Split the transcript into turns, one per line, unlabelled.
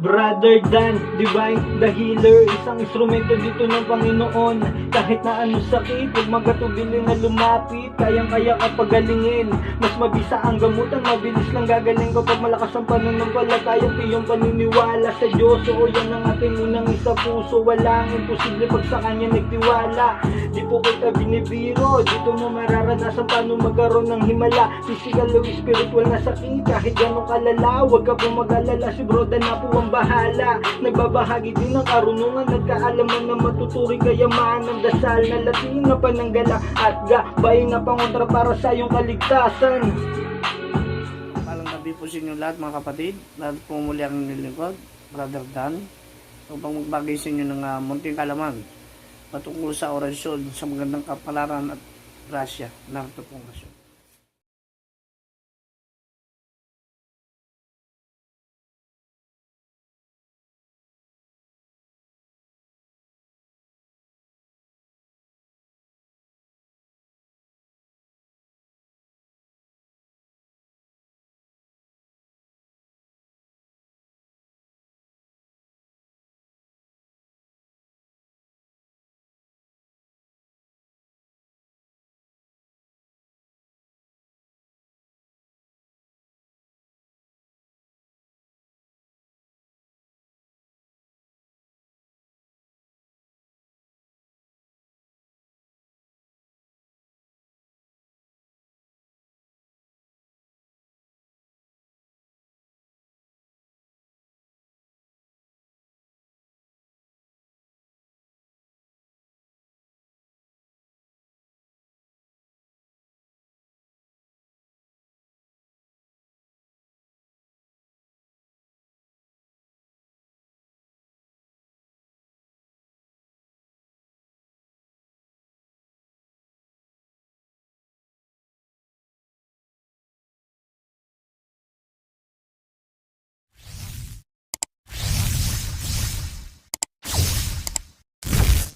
Brother Dan, Divine, the healer, isang instrumento dito ng Panginoon. Kahit na anong sakit, huwag magatubili na lumapit, kayang-kaya ka pagalingin. Mas mabisa ang gamutan, mabilis lang gagaling kapag malakas ang pananampalataya, iyong paniniwala sa Diyos. Oo, yan ang ating unang isa puso, walang imposible pag sa Kanya nagtiwala. Di po kita binibiro, dito mo mararanasan paano magkaroon ng himala. Physical o spiritual na sakit, kahit ganong kalala, huwag ka pong mag-alala, si Bro Dan na po ang bahala. Nagbabahagi din ng karunungan at kaalaman na matuturing kayaman ng dasal na Latin na pananggala at gabay na pangontra para sa iyong kaligtasan.
Palang gabi po sa inyo lahat mga kapatid. Lahat po muli ang nilingkod, Brother Dan, upang magbagay sa inyo ng munting kalaman patungkol sa orasyon, sa magandang kapalaran at grasya. Narito pong orasyon.